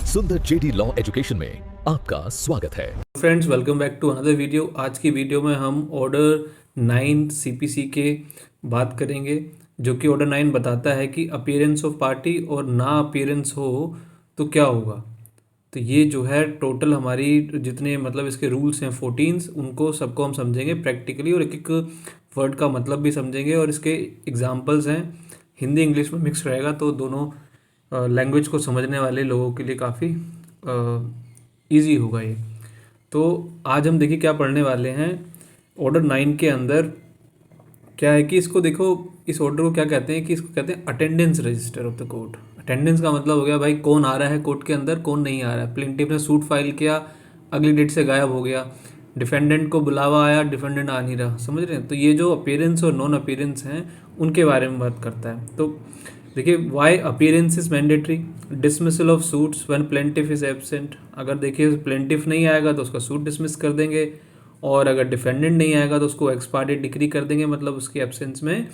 सुंदर JD law education में आपका स्वागत है। Friends, welcome back to another video. आज की वीडियो में हम ऑर्डर 9 सीपीसी के बात करेंगे, जो कि ऑर्डर 9 बताता है कि अपीयरेंस ऑफ पार्टी और ना अपीयरेंस हो तो क्या होगा। तो ये जो है टोटल हमारी जितने मतलब इसके रूल्स हैं 14, उनको सबको हम समझेंगे प्रैक्टिकली और एक एक वर्ड का मतलब भी समझेंगे। और इसके एग्जांपल्स हैं, हिंदी इंग्लिश में मिक्स रहेगा, तो दोनों लैंग्वेज को समझने वाले लोगों के लिए काफ़ी ईजी होगा ये। तो आज हम देखिए क्या पढ़ने वाले हैं। ऑर्डर 9 के अंदर क्या है कि इसको देखो, इस ऑर्डर को क्या कहते हैं कि इसको कहते हैं attendance register of the court. Attendance का मतलब हो गया भाई कौन आ रहा है कोर्ट के अंदर, कौन नहीं आ रहा है। प्लेंटिफ ने सूट फाइल किया, अगली डेट से गायब हो गया। डिफेंडेंट को बुलावा आया, डिफेंडेंट आ नहीं रहा, समझ रहे हैं। तो ये जो अपीयरेंस और नॉन अपीयरेंस हैं उनके बारे में बात करता है। तो देखिए, why appearance is mandatory, dismissal of suits when plaintiff is absent. अगर देखिए प्लेंटिफ नहीं आएगा तो उसका सूट डिसमिस कर देंगे, और अगर डिफेंडेंट नहीं आएगा तो उसको एक्स पार्टी डिक्री कर देंगे, मतलब उसकी एब्सेंस में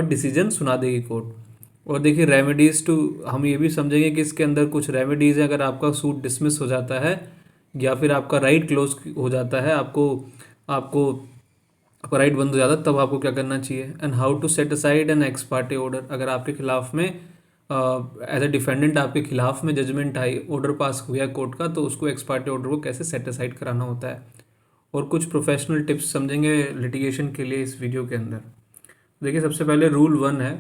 डिसीजन सुना देगी कोर्ट। और देखिए रेमेडीज़ टू, हम ये भी समझेंगे कि इसके अंदर कुछ रेमेडीज़ है। अगर आपका सूट डिसमिस हो जाता है या फिर आपका राइट क्लोज हो जाता है, आपको आपको आपका राइट बंद हो जाता है, तब आपको क्या करना चाहिए। And how to set aside an ex parte order. अगर आपके खिलाफ में एज ए डिफेंडेंट आपके खिलाफ में जजमेंट आई, ऑर्डर पास हुआ कोर्ट का, तो उसको एक्स पार्टी ऑर्डर को कैसे सेट असाइड कराना होता है। और कुछ प्रोफेशनल टिप्स समझेंगे लिटिगेशन के लिए इस वीडियो के अंदर। देखिए, सबसे पहले रूल 1 है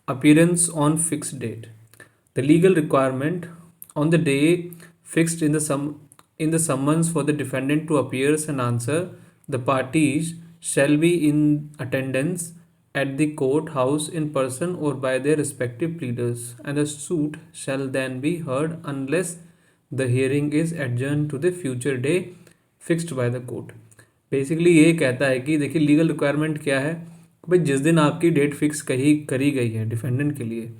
appearance on fixed date. The legal requirement on the day fixed in the summons for the defendant to appear and answer, the parties shall be in attendance at the courthouse in person or by their respective pleaders, and the suit shall then be heard unless the hearing is adjourned to the future day fixed by the court। Basically ये कहता है कि देखिए legal requirement क्या है, भाई जिस दिन आपकी डेट फिक्स करी गई है डिफेंडेंट के लिए,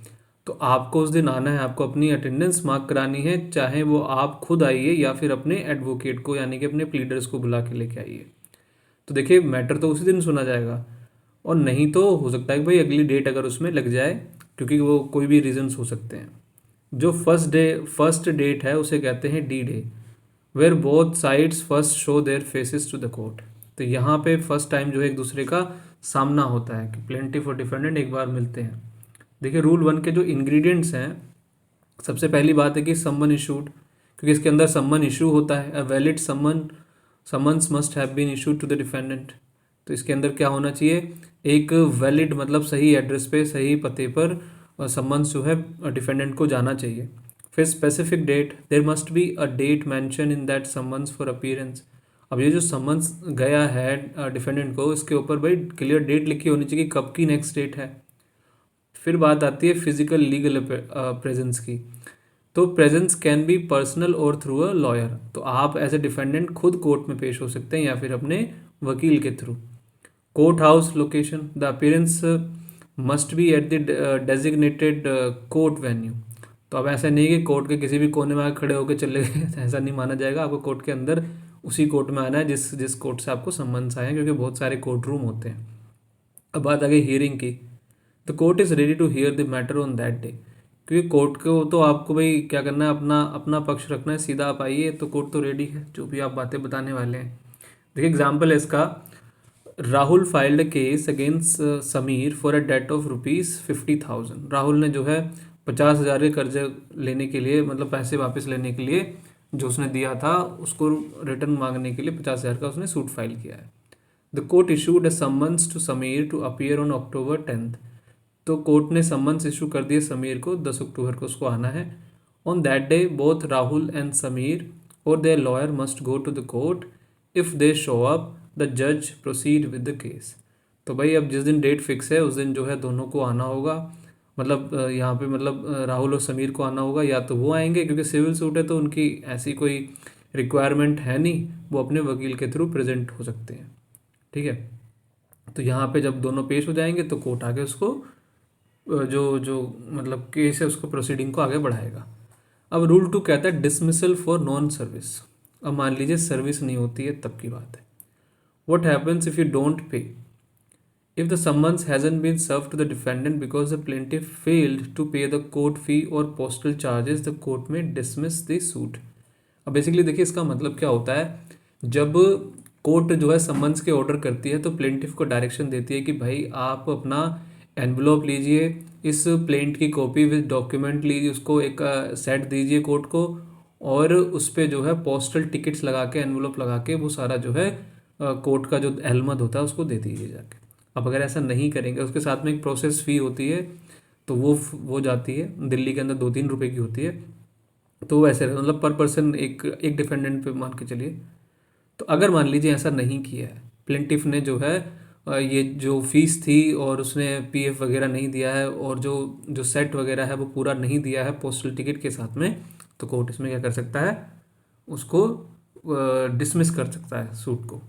तो आपको उस दिन आना है, आपको अपनी अटेंडेंस मार्क करानी है, चाहे वो आप खुद आइए या फिर अपने एडवोकेट को यानी कि अपने प्लीडर्स को बुला के लेके आइए। तो देखिए मैटर तो उसी दिन सुना जाएगा, और नहीं तो हो सकता है कि भाई अगली डेट अगर उसमें लग जाए, क्योंकि वो कोई भी रीजंस हो सकते हैं। जो फर्स्ट डेट है उसे कहते हैं D day, where both sides first show their faces to the court. तो यहाँ पे फर्स्ट टाइम जो है एक दूसरे का सामना होता है कि प्लेंटिफ और डिफेंडेंट एक बार मिलते हैं। देखिए रूल 1 के जो इंग्रेडिएंट्स हैं, सबसे पहली बात है कि समन इशूड, क्योंकि इसके अंदर समन इशू होता है। A valid summons must have been issued to the defendant. तो इसके अंदर क्या होना चाहिए, एक वैलिड मतलब सही एड्रेस पे सही पते पर समन्स जो है डिफेंडेंट को जाना चाहिए। फिर specific date, there must be a date mention in that summons for appearance. अब ये जो समन्स गया है डिफेंडेंट को, इसके ऊपर भाई क्लियर डेट लिखी होनी चाहिए कि कब की नेक्स्ट डेट है। फिर बात आती है फिजिकल लीगल प्रेजेंस की। तो प्रेजेंस कैन बी पर्सनल और थ्रू अ लॉयर। तो आप एज ए डिफेंडेंट खुद कोर्ट में पेश हो सकते हैं या फिर अपने वकील के through. Court house location, the appearance must be at the designated court venue. तो अब ऐसा नहीं कि कोर्ट के किसी भी कोने में खड़े होकर चले गए, ऐसा नहीं माना जाएगा। आपको कोर्ट के अंदर उसी कोर्ट में आना है जिस कोर्ट से आपको सम्मन्स आए हैं, क्योंकि बहुत सारे कोर्ट रूम होते हैं। अब बात आ गई हियरिंग की। The court is ready to hear the matter on that day. क्योंकि कोर्ट को तो आपको भाई क्या करना है, अपना अपना पक्ष रखना है, सीधा आप आइए तो कोर्ट तो रेडी है जो भी आप बातें बताने वाले हैं। देखिए एग्जाम्पल है इसका, Rahul filed case against Sameer for a debt of ₹50,000। Rahul ने जो है 50,000 के कर्जे लेने के लिए, मतलब पैसे वापस लेने के लिए जो उसने दिया था उसको रिटर्न मांगने के लिए 50,000 का उसने सूट फाइल किया है। The court issued a summons to Sameer to appear on October 10। तो कोर्ट ने समन्स इशू कर दिए समीर को, 10 अक्टूबर को उसको आना है। On that day both Rahul and Sameer और their lawyer must go to the court. If they show up the जज प्रोसीड विद द केस। तो भाई अब जिस दिन डेट फिक्स है उस दिन जो है दोनों को आना होगा, मतलब यहाँ पे मतलब राहुल और समीर को आना होगा, या तो वो आएंगे क्योंकि सिविल सूट है तो उनकी ऐसी कोई रिक्वायरमेंट है नहीं, वो अपने वकील के थ्रू प्रेजेंट हो सकते हैं। ठीक है, तो यहाँ पे जब दोनों पेश हो जाएंगे तो कोर्ट आगे उसको जो जो मतलब केस है उसको प्रोसीडिंग को आगे बढ़ाएगा। अब रूल 2 कहता है डिसमिसल फॉर नॉन सर्विस। अब मान लीजिए सर्विस नहीं होती है, तब की बात है। What happens if you don't pay. if the summons hasn't been served to the defendant because the plaintiff failed to pay the court fee or postal charges, the court may dismiss the suit. अब basically देखिए इसका मतलब क्या होता है, जब court जो है समन्स के ऑर्डर करती है तो प्लेंटिफ को डायरेक्शन देती है कि भाई आप अपना एनवलप लीजिए, इस प्लेंट की कॉपी विद डॉक्यूमेंट लीजिए, उसको एक सेट दीजिए कोर्ट को, और उस पर जो है पोस्टल टिकट्स लगा के एनवलप लगा के वो सारा जो है कोर्ट का जो अहलमत होता है उसको दे दीजिए जाके। अब अगर ऐसा नहीं करेंगे, उसके साथ में एक प्रोसेस फ़ी होती है, तो वो जाती है दिल्ली के अंदर 2-3 रुपए की होती है। तो वो ऐसे मतलब पर पर्सन एक एक डिफेंडेंट पे मान के चलिए। तो अगर मान लीजिए ऐसा नहीं किया है, प्लेंटिफ ने जो है ये जो फीस थी और उसने पीएफ वगैरह नहीं दिया है और जो जो सेट वगैरह है वो पूरा नहीं दिया है पोस्टल टिकट के साथ में, तो कोर्ट इसमें क्या कर सकता है, उसको डिसमिस कर सकता है सूट को।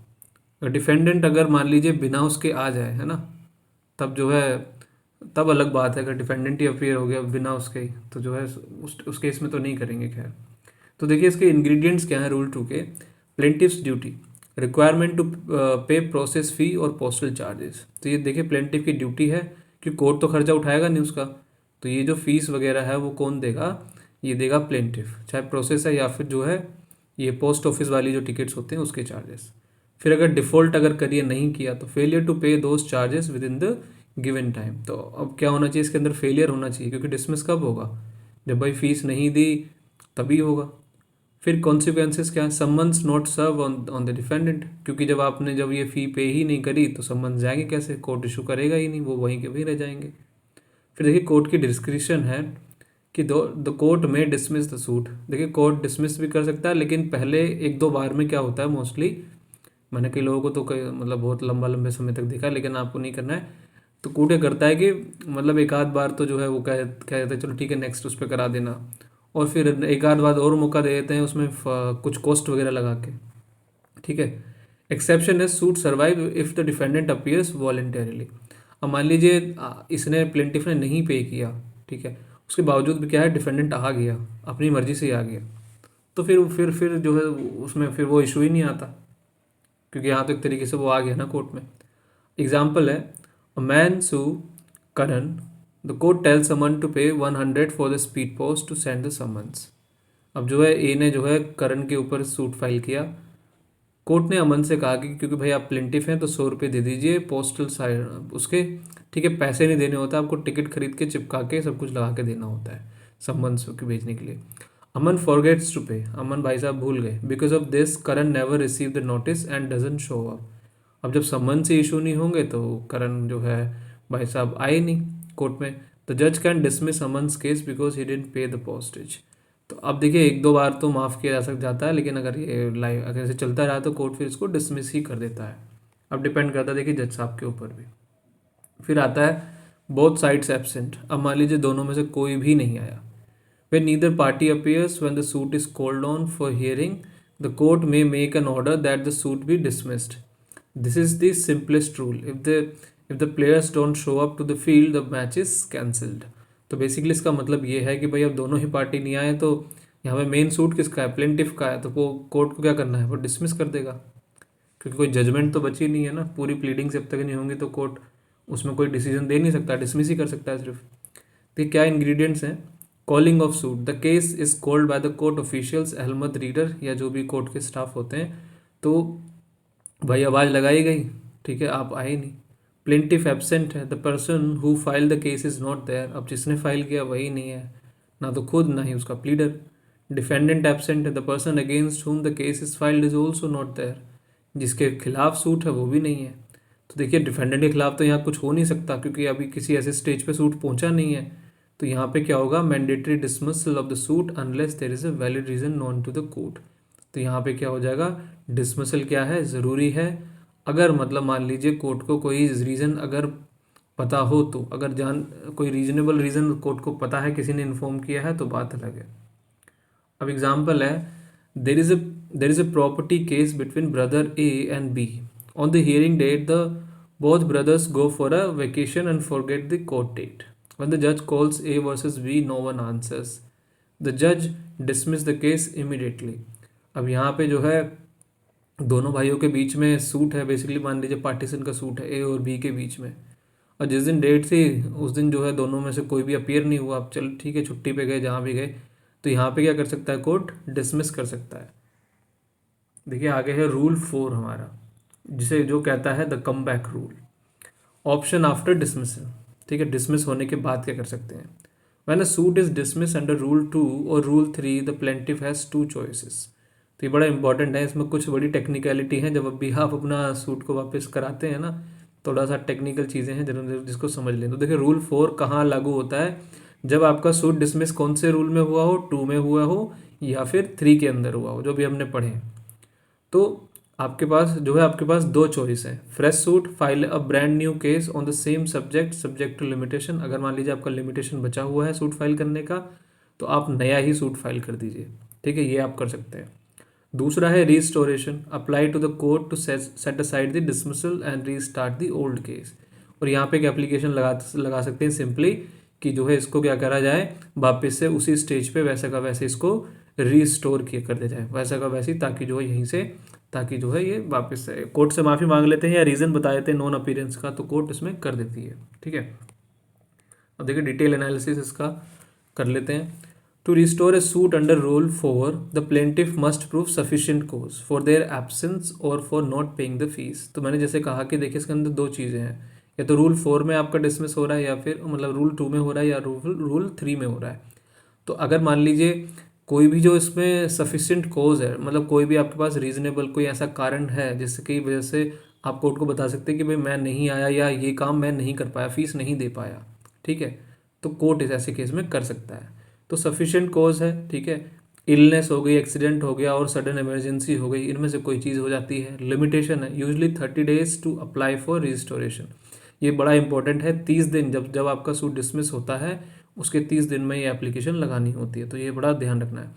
डिफेंडेंट अगर मान लीजिए बिना उसके आ जाए, है ना, तब जो है तब अलग बात है। अगर डिफेंडेंट ही अपीयर हो गया बिना उसके ही, तो जो है उस केस में तो नहीं करेंगे खैर। तो देखिए इसके इंग्रेडिएंट्स क्या हैं रूल 2 के। प्लेंटिफ्स ड्यूटी, रिक्वायरमेंट टू पे प्रोसेस फी और पोस्टल चार्जेस। तो ये देखिए प्लेंटिफ की ड्यूटी है कि कोर्ट तो खर्चा उठाएगा नहीं उसका, तो ये जो फीस वगैरह है वो कौन देगा, ये देगा प्लेंटिफ, चाहे प्रोसेस है या फिर जो है ये पोस्ट ऑफिस वाली जो टिकट्स होते हैं उसके चार्जेस। फिर अगर डिफ़ॉल्ट अगर करिए नहीं किया तो फेलियर टू पे those charges with in the given time. तो अब क्या होना चाहिए इसके अंदर, फेलियर होना चाहिए, क्योंकि डिसमिस कब होगा, जब भाई फीस नहीं दी तभी होगा। फिर कॉन्सिक्वेंसेस क्या है, summons not serve on the defendant, क्योंकि जब ये फ़ी पे ही नहीं करी तो समन्स जाएंगे कैसे, कोर्ट इशू करेगा ही नहीं, वो वहीं के वहीं रह जाएंगे। फिर देखिए कोर्ट की डिस्क्रिप्शन है कि द कोर्ट में डिसमिस द सूट। देखिए कोर्ट डिसमिस भी कर सकता है, लेकिन पहले 1-2 बार में क्या होता है मोस्टली, मैंने कई लोगों को तो कई मतलब बहुत लंबे समय तक देखा है, लेकिन आपको नहीं करना है। तो कोर्ट ये करता है कि मतलब एक आध बार तो जो है वो कह देते हैं चलो ठीक है नेक्स्ट उस पर करा देना, और फिर एक आध बार और मौका दे देते हैं उसमें कुछ कॉस्ट वगैरह लगा के, ठीक है। एक्सेप्शन है suit survive if the defendant appears voluntarily. अब मान लीजिए इसने प्लेंटिफ ने नहीं पे किया, ठीक है, उसके बावजूद भी क्या है डिफेंडेंट आ गया, अपनी मर्जी से आ गया, तो फिर जो है उसमें फिर वो इशू ही नहीं आता, क्योंकि यहाँ तो एक तरीके से वो आ गया ना कोर्ट में। एग्जाम्पल है, a man sue Karan, the court tell summon to pay 100 for the speed post to send the summons. अब जो है ए ने जो है करण के ऊपर सूट फाइल किया, कोर्ट ने अमन से कहा कि क्योंकि भाई आप प्लेंटिफ हैं तो 100 रुपये दे दीजिए पोस्टल साइड उसके, ठीक है, पैसे नहीं देने होता आपको, टिकट खरीद के चिपका के सब कुछ लगा के देना होता है समन्स के भेजने के लिए। अमन फॉरगेट्स टू पे, अमन भाई साहब भूल गए, because of this Karan never receive the notice and doesn't show up. अब जब समन से इशू नहीं होंगे तो करण जो है भाई साहब आए नहीं कोर्ट में, द जज can dismiss Aman's case because he didn't pay the postage. तो अब देखिए 1-2 बार तो माफ़ किया जा जाता है, लेकिन अगर ये लाइव अगर ऐसे चलता रहा तो कोर्ट फिर इसको डिसमिस ही कर देता है। अब डिपेंड करता है देखिए जज साहब के ऊपर भी। फिर आता है बोथ साइड्स एब्सेंट। अब मान लीजिए दोनों में से कोई भी नहीं आया, when neither party appears when the suit is called on for hearing, the court may make an order that the suit be dismissed. This is the simplest rule. If the players don't show up to the field, the match is cancelled. तो basically इसका मतलब ये है कि भाई अब दोनों ही party नहीं आए तो यहाँ पे मेन सूट किसका है, प्लेंटिफ का है, तो वो कोर्ट को क्या करना है, वो डिसमिस कर देगा, क्योंकि कोई जजमेंट तो बची नहीं है ना, पूरी प्लीडिंग जब तक नहीं होंगी तो कोर्ट उसमें कोई डिसीजन दे नहीं सकता, डिसमिस ही कर सकता है सिर्फ। तो क्या इंग्रेडिएंट्स हैं, calling of suit, the case is called by the court officials, अहलमत रीडर या जो भी कोर्ट के स्टाफ होते हैं, तो भाई आवाज़ लगाई गई, ठीक है, आप आए नहीं। प्लेंटिफ एब्सेंट है, the person who file the case is not there, अब जिसने फाइल किया वही नहीं है, ना तो खुद ना ही उसका प्लीडर। डिफेंडेंट एब्सेंट है, the person against whom the case is filed is also not there, जिसके खिलाफ सूट है वो भी नहीं है। तो देखिए डिफेंडेंट के खिलाफ तो यहाँ कुछ हो नहीं सकता, क्योंकि अभी किसी ऐसे स्टेज पे सूट पहुंचा नहीं है। तो यहाँ पे क्या होगा, mandatory dismissal of the suit unless there is a valid reason known to the court. तो यहाँ पे क्या हो जाएगा, डिसमिसल क्या है, ज़रूरी है, अगर मतलब मान लीजिए कोर्ट को कोई रीज़न अगर पता हो, तो अगर कोई रीजनेबल रीज़न कोर्ट को पता है, किसी ने इन्फॉर्म किया है तो बात अलग है। अब एग्जाम्पल है, there is a property case between brother A and B, on the hearing date the both brothers go for a vacation and forget the court date. When the judge calls A versus B, no one answers. The judge dismiss the case immediately. अब यहाँ पे जो है दोनों भाइयों के बीच में suit है, बेसिकली मान लीजिए पार्टीशन का सूट है ए और बी के बीच में, और जिस दिन डेट थी उस दिन जो है दोनों में से कोई भी अपीयर नहीं हुआ। अब चलो ठीक है, छुट्टी पे गए, जहाँ भी गए, तो यहाँ पे क्या कर सकता है, कोर्ट डिसमिस कर सकता है। देखिए आगे है रूल 4 हमारा, जिसे जो कहता है the come back rule, option after dismissal. ठीक है, डिसमिस होने के बाद क्या कर सकते हैं, when a suit is dismiss under rule 2 और rule 3 the plaintiff has two choices. तो ये बड़ा इंपॉर्टेंट है, इसमें कुछ बड़ी टेक्निकलिटी है, जब अभी आप अपना सूट को वापस कराते हैं ना, थोड़ा सा टेक्निकल चीज़ें हैं जरूर जिसको समझ लें। तो देखिए रूल 4 कहाँ लागू होता है, जब आपका सूट डिसमिस कौन से रूल में हुआ हो, 2 में हुआ हो या फिर 3 के अंदर हुआ हो, जो भी हमने पढ़े हैं। तो आपके पास जो है, आपके पास दो चॉइस है, fresh suit, file a brand new case on the same subject subject to limitation. अगर मान लीजिए आपका लिमिटेशन बचा हुआ है सूट फाइल करने का, तो आप नया ही सूट फाइल कर दीजिए। ठीक है, ये आप कर सकते हैं। दूसरा है restoration, apply to the court to set aside the dismissal and restart the old case. और यहाँ पे एक एप्लीकेशन लगा सकते हैं सिंपली, कि जो है इसको क्या करा जाए, वापस से उसी स्टेज पे वैसे का वैसे इसको रीस्टोर किया कर दिया जाए, वैसा का वैसे ही, ताकि जो है यहीं से, ताकि जो है ये वापस से कोर्ट से माफ़ी मांग लेते हैं या रीज़न बता देते हैं नॉन अपीयरेंस का, तो कोर्ट इसमें कर देती है। ठीक है, अब देखिए डिटेल एनालिसिस इसका कर लेते हैं। To restore a suit under rule 4 the plaintiff must prove sufficient cause for their absence और for not paying the fees. तो मैंने जैसे कहा कि देखिए इसके अंदर दो चीज़ें हैं, या तो रूल 4 में आपका डिसमिस हो रहा है, या फिर मतलब रूल 2 में हो रहा है, या रूल 3 में हो रहा है। तो अगर मान लीजिए कोई भी जो इसमें सफिशिएंट कोज है, मतलब कोई भी आपके पास रीजनेबल कोई ऐसा कारण है जिसकी वजह से आप कोर्ट को बता सकते हैं कि भाई मैं नहीं आया, या ये काम मैं नहीं कर पाया, फीस नहीं दे पाया। ठीक है, तो कोर्ट इस ऐसे केस में कर सकता है। तो सफिशिएंट कोज है, ठीक है, इलनेस हो गई, एक्सीडेंट हो गया और सडन इमरजेंसी हो गई, इनमें से कोई चीज़ हो जाती है। लिमिटेशन है usually 30 days to apply for restoration. ये बड़ा इंपॉर्टेंट है, 30 दिन, जब जब आपका सूट डिसमिस होता है उसके 30 दिन में ये एप्लीकेशन लगानी होती है, तो ये बड़ा ध्यान रखना है।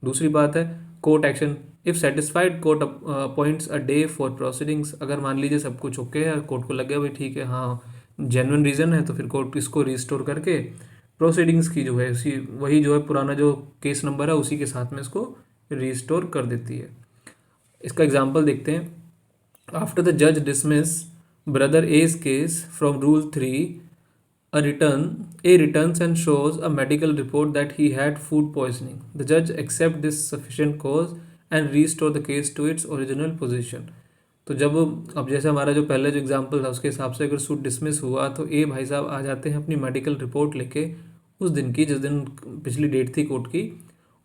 दूसरी बात है court action, if satisfied court appoints a day for proceedings. अगर मान लीजिए सब कुछ ओके है, कोर्ट को लग गया भाई ठीक है, हाँ जेन्युइन रीज़न है, तो फिर कोर्ट इसको रिस्टोर करके प्रोसीडिंग्स की जो है उसी वही जो है पुराना जो केस नंबर है उसी के साथ में इसको रिस्टोर कर देती है। इसका एग्जाम्पल देखते हैं। आफ्टर द जज dismiss brother A's case from rule 3, A returns and shows a medical report that he had food poisoning. The judge accept this sufficient cause and restore the case to its original position. तो जब अब जैसे हमारा जो पहले जो example था उसके हिसाब से अगर सूट डिसमिस हुआ, तो ए भाई साहब आ जाते हैं अपनी मेडिकल रिपोर्ट लेके उस दिन की, जिस दिन पिछली डेट थी कोर्ट की,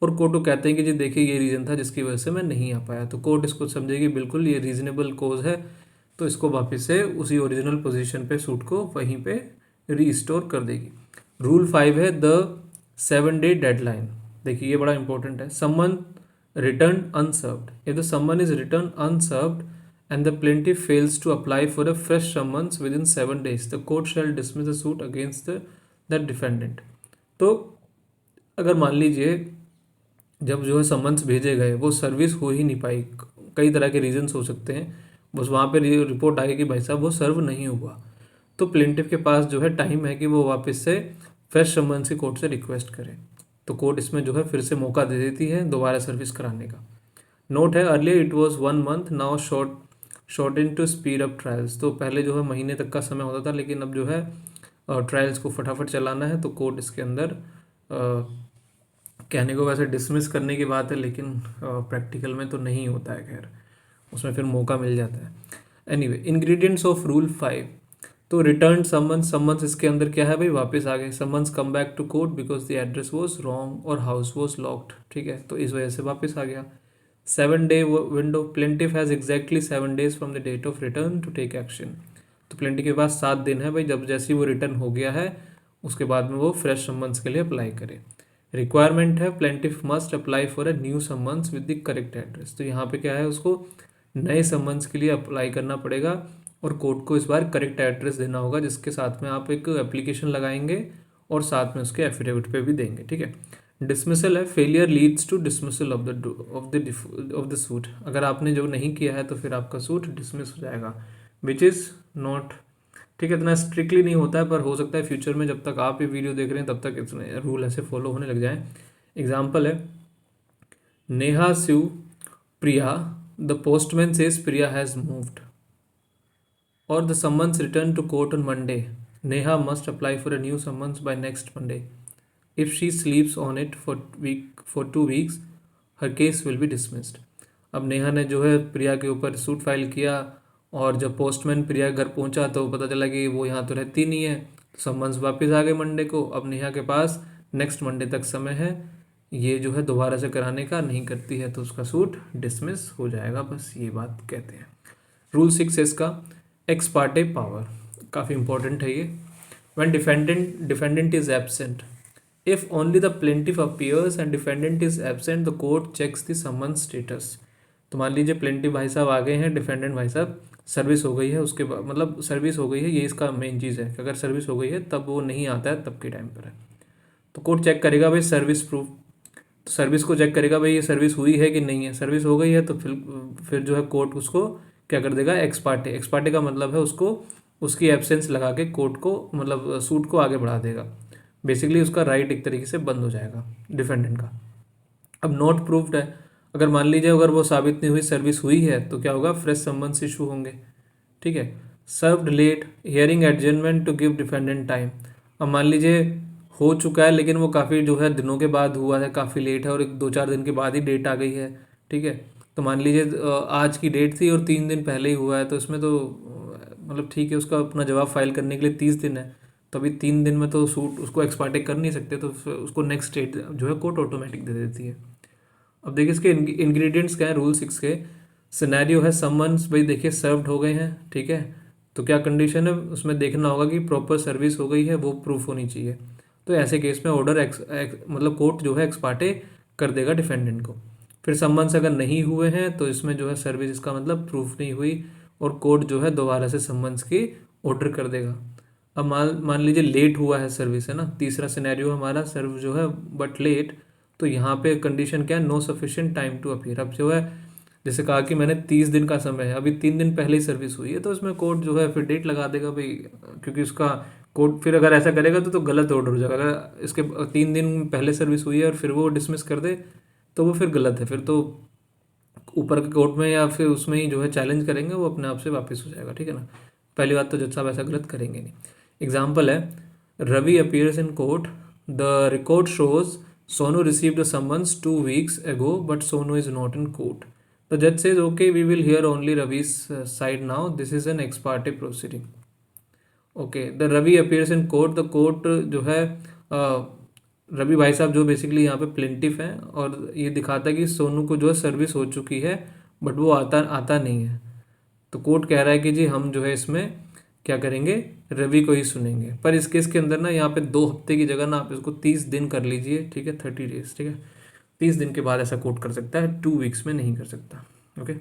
और कोर्ट को कहते हैं कि जी देखिए ये रीज़न था जिसकी वजह से मैं नहीं आ पाया। तो कोर्ट इसको समझेगी बिल्कुल ये रीजनेबल कोज है, तो इसको वापस से उसी ओरिजिनल पोजीशन पे सूट को वहीं पे रीस्टोर कर देगी। रूल 5 है द 7-day डेडलाइन। देखिए ये बड़ा इंपॉर्टेंट है, summon return unserved, if the summon is return unserved and the plaintiff fails to apply for a fresh summons within 7 days the court shall dismiss the suit against the defendant. तो अगर मान लीजिए जब जो है summons भेजे गए वो सर्विस हो ही नहीं पाई, कई तरह के रीजंस हो सकते हैं, बस वहाँ पे रिपोर्ट आई कि भाई साहब वो सर्व नहीं हुआ, तो प्लेंटिफ के पास जो है टाइम है कि वो वापस से फ्रेश समन्स की कोर्ट से रिक्वेस्ट करे। तो कोर्ट इसमें जो है फिर से मौका दे देती है दोबारा सर्विस कराने का। नोट है earlier it was 1 month, now shorten to speed up trials. तो पहले जो है महीने तक का समय होता था, लेकिन अब जो है ट्रायल्स को फटाफट चलाना है, तो कोर्ट इसके अंदर कहने को वैसे डिसमिस करने की बात है, लेकिन प्रैक्टिकल में तो नहीं होता है, खैर उसमें फिर मौका मिल जाता है। एनीवे इंग्रेडिएंट्स ऑफ रूल 5, तो रिटर्न समन्स इसके अंदर क्या है भाई, वापस आ गए, summons come back to court because the address was wrong और हाउस वॉज लॉक्ड। ठीक है, तो इस वजह से वापस आ गया। 7-day window, plaintiff has exactly 7 days from the date of return to take action. तो प्लेंटिफ के पास 7 दिन है भाई, जब जैसे ही वो रिटर्न हो गया है उसके बाद में वो फ्रेश समन्स के लिए अप्लाई करे। रिक्वायरमेंट है plaintiff must apply for a new summons with the correct address. तो यहाँ पे क्या है, उसको नए समन्स के लिए अप्लाई करना पड़ेगा और कोर्ट को इस बार करेक्ट एड्रेस देना होगा, जिसके साथ में आप एक एप्लीकेशन लगाएंगे और साथ में उसके एफिडेविट पे भी देंगे। ठीक है, डिसमिसल है failure leads to dismissal of the suit. अगर आपने जो नहीं किया है तो फिर आपका सूट डिसमिस हो जाएगा, विच इज़ नॉट, ठीक है, इतना स्ट्रिक्टली नहीं होता है, पर हो सकता है फ्यूचर में जब तक आप ये वीडियो देख रहे हैं तब तक इतने रूल ऐसे फॉलो होने लग जाएं। एग्जाम्पल है Neha Shiv Priya the postman says Priya has moved और the summons returned to court on Monday. Neha must apply for a new summons by next Monday. If she sleeps on it for 2 weeks, her case will be dismissed. अब नेहा ने जो है प्रिया के ऊपर suit file किया और जब postman प्रिया के घर पहुंचा तो पता चला कि वो यहाँ तो रहती नहीं है, तो समन्स वापस आ गए मंडे को। अब नेहा के पास नेक्स्ट मंडे तक समय है, ये जो है दोबारा से कराने का, नहीं करती है तो उसका सूट डिसमिस हो जाएगा, बस ये बात कहते हैं। रूल 6 इसका एक्स पार्टे पावर, काफ़ी इंपॉर्टेंट है ये। When defendant is absent, if only the plaintiff appears and defendant is absent the court checks the summon status. तो मान लीजिए प्लेंटिफ भाई साहब आ गए हैं, डिफेंडेंट भाई साहब सर्विस हो गई है, उसके बाद मतलब सर्विस हो गई है, ये इसका मेन चीज़ है कि अगर सर्विस हो गई है तब वो नहीं आता है, तब के टाइम पर है तो कोर्ट चेक करेगा भाई सर्विस प्रूफ, तो सर्विस को चेक करेगा भाई ये सर्विस हुई है कि नहीं है। सर्विस हो गई है तो फिर जो है कोर्ट उसको क्या कर देगा, एक्स पार्टे। एक्स पार्टे का मतलब है उसको उसकी एब्सेंस लगा के कोर्ट को मतलब सूट को आगे बढ़ा देगा। बेसिकली उसका राइट एक तरीके से बंद हो जाएगा डिफेंडेंट का। अब नॉट प्रूव्ड है, अगर मान लीजिए अगर वो साबित नहीं हुई, सर्विस हुई है, तो क्या होगा, फ्रेश समन्स इशू होंगे। ठीक है। Served late, hearing adjournment to give defendant time. अब मान लीजिए हो चुका है लेकिन वो काफ़ी जो है दिनों के बाद हुआ है, काफ़ी लेट है और 1-2-4 दिन के बाद ही डेट आ गई है। ठीक है। तो मान लीजिए आज की डेट थी और 3 दिन पहले ही हुआ है, तो इसमें तो मतलब ठीक है, उसका अपना जवाब फाइल करने के लिए 30 दिन है, तो अभी 3 दिन में तो सूट उसको एक्सपार्टे कर नहीं सकते, तो उसको नेक्स्ट डेट जो है कोर्ट ऑटोमेटिक दे देती है। अब देखिए इसके इंग्रेडिएंट्स क्या है रूल 6 के। सिनेरियो है समन्स, भाई देखिए सर्व्ड हो गए हैं, ठीक है, तो क्या कंडीशन है उसमें देखना होगा कि प्रॉपर सर्विस हो गई है, वो प्रूफ होनी चाहिए। तो ऐसे केस में ऑर्डर मतलब कोर्ट जो है एक्सपार्टे कर देगा डिफेंडेंट को। फिर समन्स अगर नहीं हुए हैं तो इसमें जो है सर्विस इसका मतलब प्रूफ नहीं हुई और कोर्ट जो है दोबारा से समन्स की ऑर्डर कर देगा। अब मान लीजिए लेट हुआ है सर्विस, है ना, तीसरा सिनेरियो हमारा सर्व जो है बट लेट, तो यहाँ पे कंडीशन क्या है, no sufficient time to appear. अब जो है जैसे कहा कि मैंने 30 दिन का समय है, अभी 3 दिन पहले ही सर्विस हुई है, तो इसमें कोर्ट जो है फिर डेट लगा देगा भाई, क्योंकि उसका कोर्ट फिर अगर ऐसा करेगा तो गलत ऑर्डर हो जाएगा। अगर इसके 3 दिन पहले सर्विस हुई है और फिर वो डिसमिस कर दे तो वो फिर गलत है, फिर तो ऊपर के कोर्ट में या फिर उसमें ही जो है चैलेंज करेंगे, वो अपने आप से वापस हो जाएगा। ठीक है ना, पहली बात तो जज साहब ऐसा गलत करेंगे नहीं। एग्जाम्पल है, Ravi appears in court, the record shows Sonu received a summons 2 weeks ago, but Sonu is not in court. The judge says, okay, we will hear only Ravi's side now. This is an ex parte proceeding. Okay, the Ravi appears in court. The court जो है रवि भाई साहब जो basically यहाँ पे plaintiff हैं और ये दिखाता है कि सोनू को जो है सर्विस हो चुकी है बट वो आता नहीं है। तो कोर्ट कह रहा है कि जी हम जो है इसमें क्या करेंगे, रवि को ही सुनेंगे। पर इस केस के अंदर ना यहाँ पे 2 हफ्ते की जगह ना आप इसको 30 दिन कर लीजिए। ठीक है, 30 डेज। ठीक है, 30 दिन के बाद ऐसा कोर्ट कर सकता है, 2 वीक्स में नहीं कर सकता। ओके,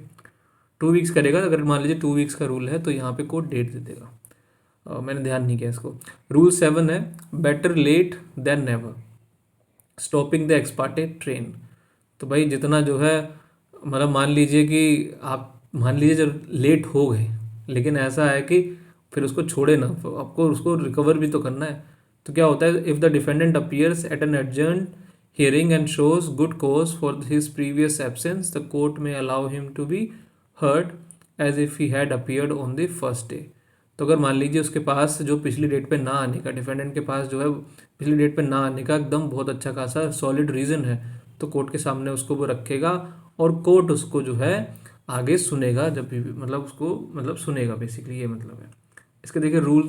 2 वीक्स करेगा, अगर मान लीजिए 2 वीक्स का रूल है तो यहाँ पे कोर्ट डेट दे देगा। मैंने ध्यान नहीं किया इसको। रूल 7 है, better late than never, stopping the ex parte train. तो भाई जितना जो है मतलब मान लीजिए कि आप मान लीजिए जब लेट हो गए, लेकिन ऐसा है कि फिर उसको छोड़े ना, तो आपको उसको रिकवर भी तो करना है। तो क्या होता है, if the defendant appears at an adjourned hearing and shows good cause for his previous absence, the court may allow him to be heard as if he had appeared on the first day. तो अगर मान लीजिए उसके पास जो पिछली date पे ना आने का, डिफेंडेंट के पास जो है पिछली डेट पे ना आने का एकदम बहुत अच्छा खासा सॉलिड रीज़न है, तो कोर्ट के सामने उसको वो रखेगा और कोर्ट उसको जो है आगे सुनेगा, जब भी मतलब उसको मतलब सुनेगा, बेसिकली ये मतलब है इसके। देखिए रूल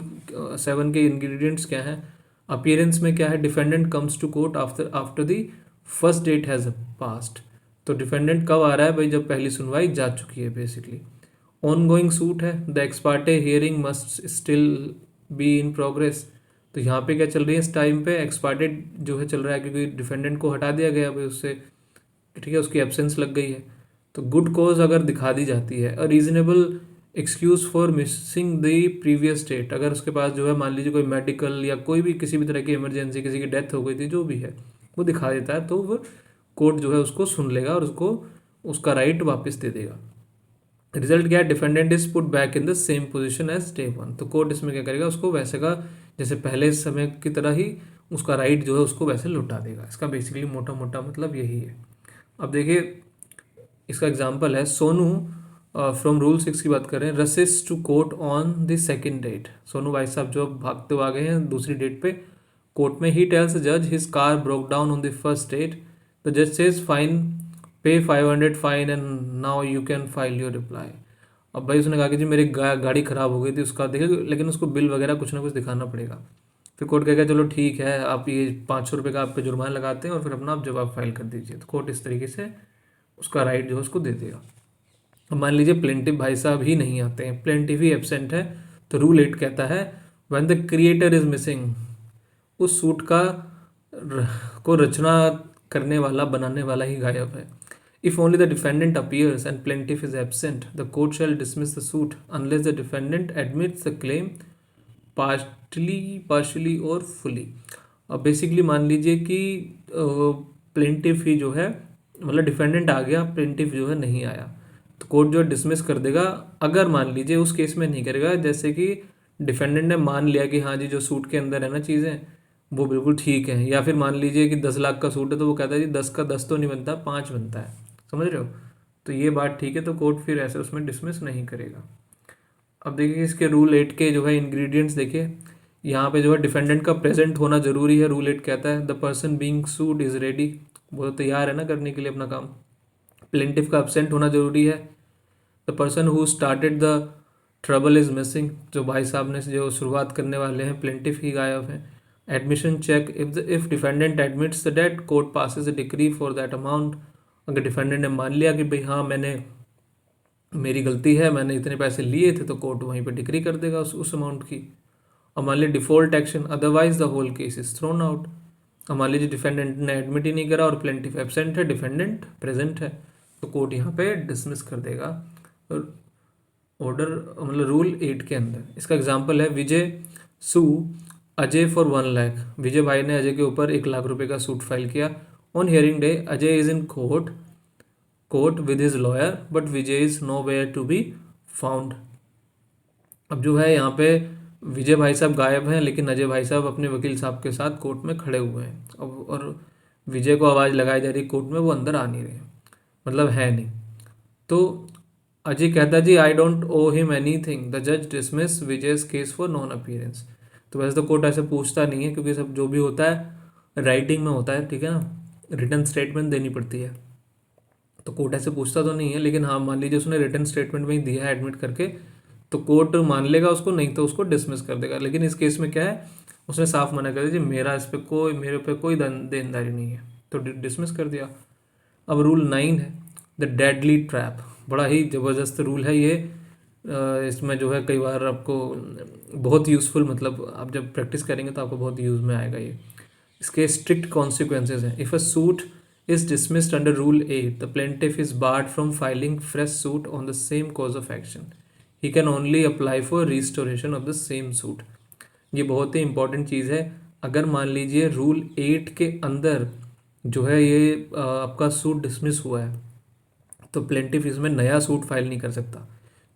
7 के इंग्रेडिएंट्स क्या हैं। अपीयरेंस में क्या है, defendant comes to court after the first date has passed. तो डिफेंडेंट कब आ रहा है भाई, जब पहली सुनवाई जा चुकी है बेसिकली। ऑन गोइंग सूट है, the x Partey hearing must still be in progress. तो यहाँ पे क्या चल रही है इस टाइम पे, एक्स पार्टे जो है चल रहा है, क्योंकि डिफेंडेंट को हटा दिया गया भाई उससे, ठीक है, उसकी एब्सेंस लग गई है। तो गुड कॉज अगर दिखा दी जाती है, a reasonable excuse for missing the previous date, अगर उसके पास जो है मान लीजिए कोई मेडिकल या कोई भी किसी भी तरह की इमरजेंसी, किसी की डेथ हो गई थी, जो भी है वो दिखा देता है, तो वो कोर्ट जो है उसको सुन लेगा और उसको उसका राइट वापस दे देगा। रिजल्ट क्या है, defendant is put back in the same position as day 1। तो कोर्ट इसमें क्या करेगा, उसको वैसे का जैसे पहले समय की तरह ही उसका राइट जो है उसको वैसे लौटा देगा। इसका बेसिकली मोटा मोटा मतलब यही है। अब देखिए इसका एग्जांपल है सोनू, फ्रॉम रूल 6 की बात करें, rushes to court on the second date. Sonu भाई साहब जो भागते हुए आ गए हैं दूसरी डेट पे कोर्ट में। ही टेल्स जज his car broke down on the first date. The जज सेज फाइन, पे 500 fine and now you can file your reply. अब भाई उसने कहा कि जी मेरी गाड़ी ख़राब हो गई थी, उसका देखिए, लेकिन उसको बिल वगैरह कुछ ना कुछ दिखाना पड़ेगा। फिर कोर्ट कहेगा चलो ठीक है, आप ये 500 रुपये का आप पे जुर्माना लगाते हैं और फिर अपना आप जवाब फाइल कर दीजिए। तो कोर्ट इस तरीके से उसका राइट जो है उसको दे देगा। अब मान लीजिए प्लेंटिव भाई साहब ही नहीं आते हैं, प्लेंटिव ही एब्सेंट है, तो रूल 8 कहता है when the creator is missing, उस सूट को रचना करने वाला, बनाने वाला ही गायब है। If only the defendant appears and plaintiff is absent, the court shall dismiss the suit unless the defendant admits the claim partially और फुली। अब बेसिकली मान लीजिए कि प्लेंटिफ ही जो है, मतलब डिफेंडेंट आ गया, प्लेंटिफ जो है नहीं आया, तो कोर्ट जो है डिसमिस कर देगा। अगर मान लीजिए उस केस में नहीं करेगा जैसे कि डिफेंडेंट ने मान लिया कि हाँ जी जो सूट के अंदर है ना चीज़ें वो बिल्कुल ठीक है, या फिर मान लीजिए कि 10 लाख का सूट है तो वो कहता है जी 10 का 10 तो नहीं बनता, 5 बनता है, समझ रहे हो, तो ये बात ठीक है, तो कोर्ट फिर ऐसे उसमें डिसमिस नहीं करेगा। अब देखिए इसके रूल 8 के जो है इंग्रेडिएंट्स देखिए, यहाँ पे जो है डिफेंडेंट का प्रेजेंट होना जरूरी है। रूल 8 कहता है the person being sued is ready, वो तो तैयार है ना करने के लिए अपना काम। प्लेंटिफ का एब्सेंट होना जरूरी है। The person who started the trouble is missing, जो भाई साहब ने जो शुरुआत करने वाले हैं प्लेंटिफ ही गायब है। Admission check, if defendant admits the debt court passes a decree for that amount. अगर डिफेंडेंट ने मान लिया कि भाई हाँ मेरी गलती है, मैंने इतने पैसे लिए थे, तो कोर्ट वहीं पे डिक्री कर देगा उस अमाउंट की। और मान लीजिए default action, otherwise the whole case is thrown out. अब मान लीजिए डिफेंडेंट ने एडमिट ही नहीं करा और प्लेंटिफ एब्सेंट है, डिफेंडेंट प्रेजेंट है, तो कोर्ट यहाँ पे डिसमिस कर देगा ऑर्डर, मतलब रूल 8 के अंदर। इसका एग्जांपल है विजय सू अजय फॉर 1 लाख। विजय भाई ने अजय के ऊपर 1 लाख रुपए का सूट फाइल किया। On hearing day Ajay is in court with his lawyer but Vijay is nowhere to be found. अब जो है यहाँ पे विजय भाई साहब गायब हैं, लेकिन अजय भाई साहब अपने वकील साहब के साथ कोर्ट में खड़े हुए हैं। अब और विजय को आवाज़ लगाई जा रही कोर्ट में, वो अंदर आ नहीं रहे, मतलब है नहीं। तो अजय कहता जी I don't owe him anything, the जज dismiss Vijay's case for non appearance. तो वैसे तो कोर्ट ऐसे पूछता नहीं है, क्योंकि सब जो भी होता है राइटिंग में होता है, ठीक है ना, रिटर्न स्टेटमेंट देनी पड़ती है, तो कोर्ट ऐसे पूछता तो नहीं है। लेकिन हाँ मान लीजिए उसने रिटर्न स्टेटमेंट में ही दिया है एडमिट करके, तो कोर्ट मान लेगा उसको, नहीं तो उसको डिसमिस कर देगा। लेकिन इस केस में क्या है, उसने साफ मना कर दिया मेरा इस पे कोई, मेरे पे कोई देनदारी नहीं है, तो डिसमिस कर दिया। अब रूल 9 है द डेडली ट्रैप। बड़ा ही ज़बरदस्त रूल है ये। इसमें जो है कई बार आपको बहुत यूज़फुल, मतलब आप जब प्रैक्टिस करेंगे तो आपको बहुत यूज़ में आएगा ये। इसके स्ट्रिक्ट कॉन्सिक्वेंसेज हैं। If a suit is dismissed under Rule 8, the plaintiff is barred from filing fresh suit on the same cause of action. He can only apply for restoration of the same suit. ये बहुत ही important चीज़ है। अगर मान लीजिए rule 8 के अंदर जो है ये आपका सूट डिसमिस हुआ है, तो प्लेंटिफ इसमें नया सूट फाइल नहीं कर सकता।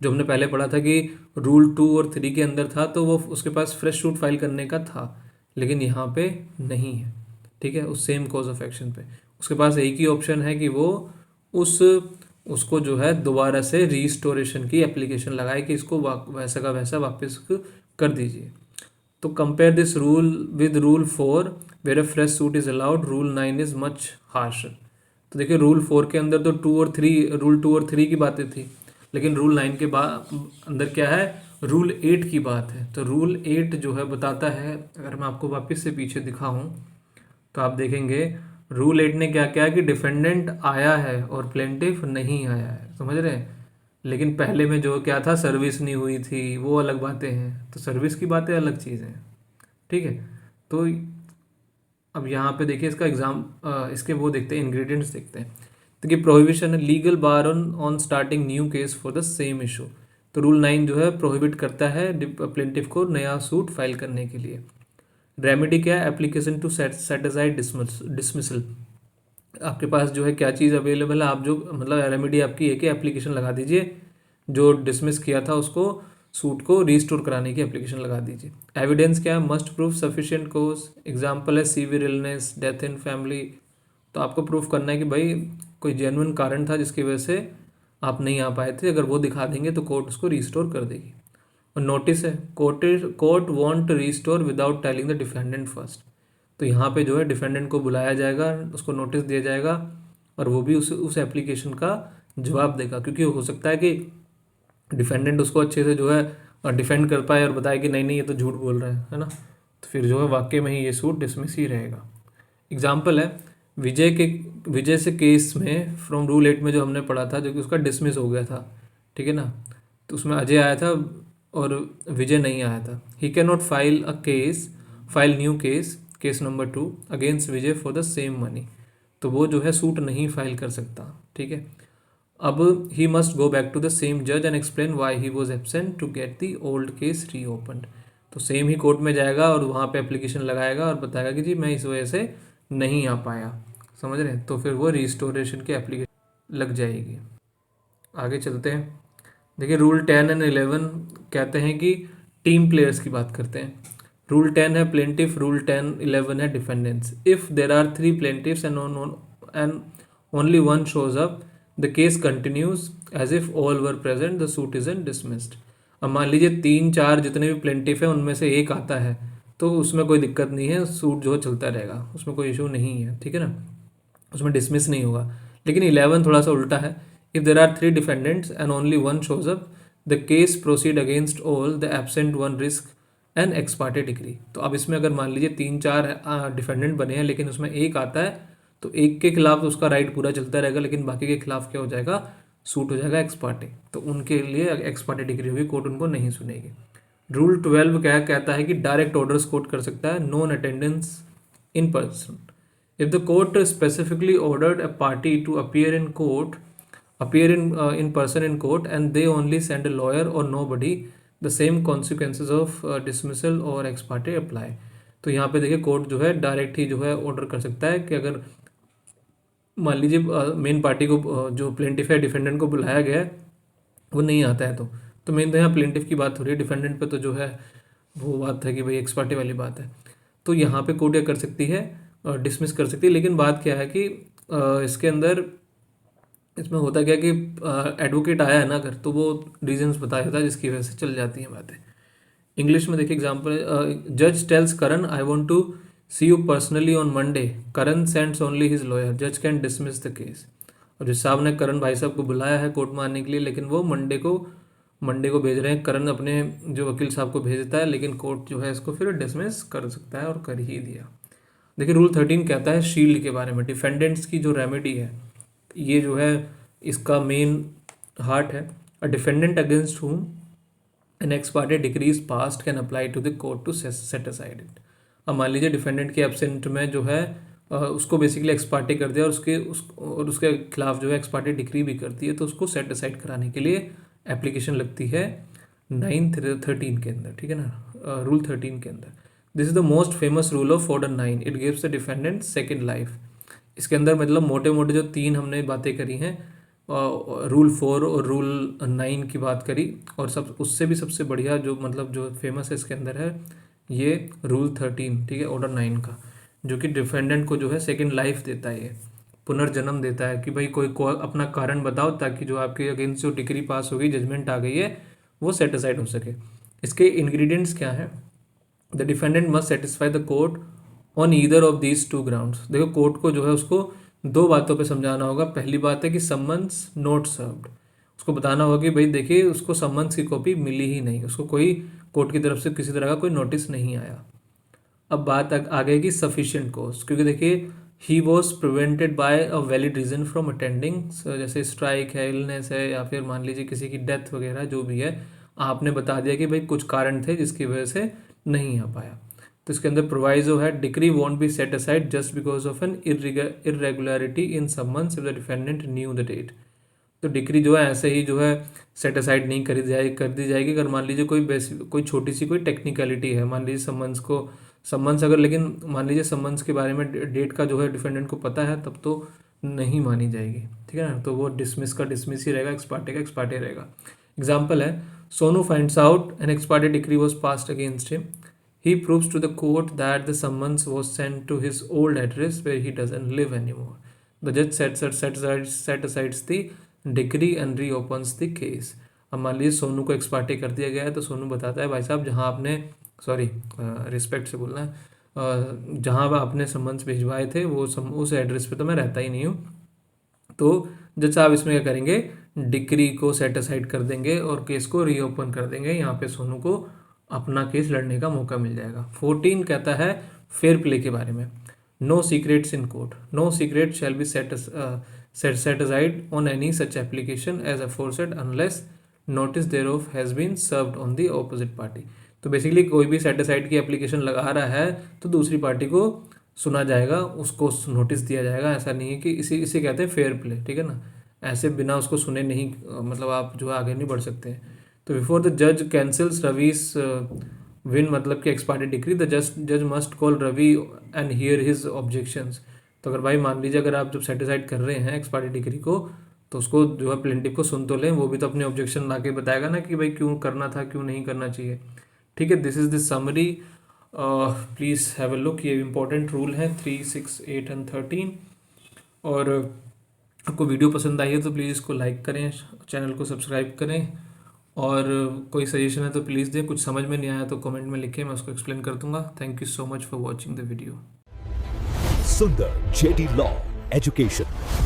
जो हमने पहले पढ़ा था कि रूल 2 और 3 के अंदर था, तो वो उसके पास फ्रेश सूट फाइल करने का था, लेकिन यहाँ पे नहीं है, ठीक है, उस सेम कॉज ऑफ एक्शन पे उसके पास एक ही ऑप्शन है कि वो उसको जो है दोबारा से रीस्टोरेशन की एप्लीकेशन लगाए कि इसको वैसा का वैसा वापस कर दीजिए। तो compare this rule with rule 4 where a fresh suit is allowed, rule 9 is much harsher. तो देखिए रूल 4 के अंदर तो रूल 2 और 3 की बातें थी, लेकिन रूल 9 के बाद अंदर क्या है, रूल 8 की बात है। तो रूल 8 जो है बताता है, अगर मैं आपको वापस से पीछे दिखाऊं तो आप देखेंगे रूल 8 ने क्या किया कि डिफेंडेंट आया है और प्लेंटिफ नहीं आया है, समझ रहे हैं। लेकिन पहले में जो क्या था, सर्विस नहीं हुई थी, वो अलग बातें हैं, तो सर्विस की बातें अलग चीज़ हैं, ठीक है। तो अब यहाँ पे देखिए इसका इसके वो देखते हैं, इंग्रेडिएंट्स देखते हैं। देखिए प्रोहिबिशन है, legal bar on starting new case for the same issue. तो रूल 9 जो है प्रोहिबिट करता है प्लेंटिफ को नया सूट फाइल करने के लिए। रेमेडी क्या है, application to set aside dismissal. आपके पास जो है क्या चीज़ अवेलेबल है, आप जो मतलब रेमेडी आपकी है कि एप्लीकेशन लगा दीजिए, जो डिसमिस किया था उसको, सूट को रीस्टोर कराने की एप्लीकेशन लगा दीजिए। एविडेंस क्या है, मस्ट प्रूव सफिशिएंट कोज। एग्जांपल है severe illness, death in family तो आपको प्रूफ करना है कि भाई कोई जेन्युइन कारण था जिसकी वजह से आप नहीं आ पाए थे। अगर वो दिखा देंगे तो कोर्ट उसको रिस्टोर कर देगी। और नोटिस है, court want restore without telling the defendant first. तो यहाँ पे जो है डिफेंडेंट को बुलाया जाएगा, उसको नोटिस दिया जाएगा और वो भी उस एप्लीकेशन का जवाब देगा, क्योंकि हो सकता है कि डिफेंडेंट उसको अच्छे से जो है डिफेंड कर पाए और बताए कि नहीं नहीं ये तो झूठ बोल रहा है ना। तो फिर जो है वाकई में ही ये सूट डिसमिस ही रहेगा। एग्जाम्पल है विजय से केस में फ्रॉम रूल 8 में जो हमने पढ़ा था, जो कि उसका डिसमिस हो गया था, ठीक है ना। तो उसमें अजय आया था और विजय नहीं आया था। He can not file new case number 2 against Vijay for the same money. तो वो जो है सूट नहीं फाइल कर सकता, ठीक है। अब he must go back to the same जज and explain why he was absent to get the old case reopened. तो सेम ही कोर्ट में जाएगा और वहाँ पे एप्लीकेशन लगाएगा और बताएगा कि जी मैं इस वजह से नहीं आ पाया, समझ रहे हैं। तो फिर वो रिस्टोरेशन की एप्लीकेशन लग जाएगी। आगे चलते हैं। देखिए रूल 10 एंड 11 कहते हैं कि टीम प्लेयर्स की बात करते हैं। रूल 10 है प्लेंटिफ, रूल 11 है defendants. If there are 3 plaintiffs and only one shows up the case continues as if all were present the suit is not dismissed. अब मान लीजिए 3-4 जितने भी प्लेंटिफ है उनमें से एक आता है तो उसमें कोई दिक्कत नहीं है, सूट जो चलता रहेगा, उसमें कोई इशू नहीं है, ठीक है ना, उसमें डिसमिस नहीं होगा। लेकिन 11 थोड़ा सा उल्टा है। If there are 3 defendants and only one shows up the case proceed against all the absent one risk an ex parte decree. तो अब इसमें अगर मान लीजिए 3-4 डिफेंडेंट बने हैं लेकिन उसमें एक आता है तो एक के खिलाफ उसका राइट पूरा चलता रहेगा, लेकिन बाकी के खिलाफ क्या हो जाएगा, सूट हो जाएगा एक्स पार्टी। तो उनके लिए एक्स पार्टी डिग्री होगी, कोर्ट उनको नहीं सुनेगी। रूल 12 क्या कहता है कि डायरेक्ट ऑर्डर्स कोर्ट कर सकता है, non attendance in person. If the court specifically ordered a party to appear in person in court, and they only send a lawyer or nobody, the same consequences of dismissal or ex parte apply। तो यहाँ पे देखिए court जो है direct ही जो है order कर सकता है कि अगर मान लीजिए मेन पार्टी को जो प्लेंटिफ है डिफेंडेंट को बुलाया गया है वो नहीं आता है तो मेन तो यहाँ प्लेंटिफ की बात हो रही है, डिफेंडेंट पे तो जो है वो बात है कि भाई एक्स पार्टी वाली बात है। तो यहाँ पे कोर्ट क्या कर सकती है, डिसमिस कर सकती है। लेकिन बात क्या है कि इसके अंदर इसमें होता क्या कि एडवोकेट आया है ना अगर, तो वो रीजंस बताया जाता है जिसकी वजह से चल जाती हैं बातें। इंग्लिश में देखिए एग्जांपल, जज tales Karan I want to C you personally on Monday, Karan sends only his lawyer, जज कैन डिसमिस द केस। और जज साहब ने करण भाई साहब को बुलाया है कोर्ट में आने के लिए, लेकिन वो मंडे को भेज रहे हैं, करण अपने जो वकील साहब को भेज देता है, लेकिन कोर्ट जो है इसको फिर डिसमिस कर सकता है और कर ही दिया। देखिए रूल 13 कहता है शील्ड के बारे में, डिफेंडेंट्स की जो रेमेडी है ये जो है इसका मेन हार्ट है। A defendant against whom an ex parte decree is passed can apply to the court to set aside it. अब मान लीजिए डिफेंडेंट के एब्सेंट में जो है उसको बेसिकली एक्स पार्टी कर दिया और उसके खिलाफ जो है एक्स पार्टी डिग्री भी करती है, तो उसको सेट असाइड कराने के लिए एप्लीकेशन लगती है 9-13 के अंदर, ठीक है ना, रूल 13 के अंदर। This is the most famous rule of order 9, it gives the defendant second life. इसके अंदर मतलब मोटे मोटे जो 3 हमने बातें करी हैं, रूल 4 और रूल 9 की बात करी, और सब उससे भी सबसे बढ़िया जो मतलब जो फेमस है इसके अंदर है ये रूल 13, ठीक है, ऑर्डर 9 का, जो कि डिफेंडेंट को जो है सेकेंड लाइफ देता है, ये पुनर्जन्म देता है कि भाई कोई अपना कारण बताओ ताकि जो आपके अगेंस्ट जो डिग्री पास हो गई, जजमेंट आ गई है, वो सेट असाइड हो सके। इसके इंग्रेडिएंट्स क्या हैं, the defendant must satisfy the court on either of these 2 grounds. देखो कोर्ट को जो है उसको 2 बातों पे समझाना होगा। पहली बात है कि समन्स नोट सर्व्ड, उसको बताना होगा कि भाई देखिए उसको समन्स की कॉपी मिली ही नहीं, उसको कोई कोर्ट की तरफ से किसी तरह का कोई नोटिस नहीं आया। अब बात आ गई कि सफिशिएंट कॉज, क्योंकि देखिए he was prevented by a valid reason from attending, जैसे स्ट्राइक है, इलनेस है, या फिर मान लीजिए किसी की डेथ वगैरह जो भी है, आपने बता दिया कि भाई कुछ कारण थे जिसकी वजह से नहीं आ पाया। तो इसके अंदर प्रोवाइजो है, decree won't be set aside just because of an irregularity in summons if the defendant knew the date. तो डिग्री जो है ऐसे ही जो है सेट असाइड नहीं कर दी जाएगी अगर मान लीजिए कोई छोटी सी कोई टेक्निकलिटी है, मान लीजिए समन्स अगर, लेकिन मान लीजिए समन्स के बारे में डेट का जो है डिफेंडेंट को पता है, तब तो नहीं मानी जाएगी, ठीक है ना। तो वो डिसमिस का डिसमिस ही रहेगा, एक्स पार्टी का एक्स पार्टी रहेगा। एग्जाम्पल है, Sonu finds out an ex parte decree was passed against him, He proves to the court that the summons was sent to his old address where he doesn't live anymore. The judge set aside the decree and reopens the case. अब मान लीजिए सोनू को एक्सपार्टे कर दिया गया है तो सोनू बताता है भाई साहब जहाँ आपने सॉरी रिस्पेक्ट से बोलना है जहाँ आपने सम्मन्स भिजवाए थे वो उस एड्रेस पे तो मैं रहता ही नहीं हूँ। तो जज साहब इसमें क्या करेंगे, डिक्री को सेट असाइड कर देंगे और केस को रीओपन कर देंगे। यहाँ पे सोनू को अपना केस लड़ने का मौका मिल जाएगा। 14 कहता है फेयर प्ले के बारे में। No secrets in court, no secret shall be set aside on any such application as aforesaid unless notice thereof has been served on the opposite party. तो बेसिकली कोई भी सेट असाइड की application लगा रहा है तो दूसरी party को सुना जाएगा, उसको नोटिस दिया जाएगा। ऐसा नहीं है कि इसे कहते हैं फेयर प्ले, ठीक है ना। ऐसे बिना उसको सुने नहीं मतलब आप जो है आगे नहीं बढ़ सकते। तो बिफोर द जज कैंसिल्स रवीज विन मतलब कि एक्सपार्टी डिक्री द जज must call Ravi and hear his objections. तो अगर भाई मान लीजिए अगर आप जब सेटिसाइड कर रहे हैं एक्सपार्टी डिक्री को तो उसको जो है प्लेंटिफ को सुन तो लें, वो भी तो अपने ऑब्जेक्शन ला के बताएगा ना कि भाई क्यों करना था क्यों नहीं करना चाहिए। ठीक है, this is the summary, please have a look. ये इंपॉर्टेंट रूल है 3, 6, 8 एंड 13। और आपको वीडियो पसंद आई है तो प्लीज़ इसको लाइक करें, चैनल को सब्सक्राइब करें और कोई सजेशन है तो प्लीज़ दें। कुछ समझ में नहीं आया तो कमेंट में लिखें, मैं उसको एक्सप्लेन कर दूंगा। Thank you so much for watching the video. सुंदर जेडी लॉ एजुकेशन।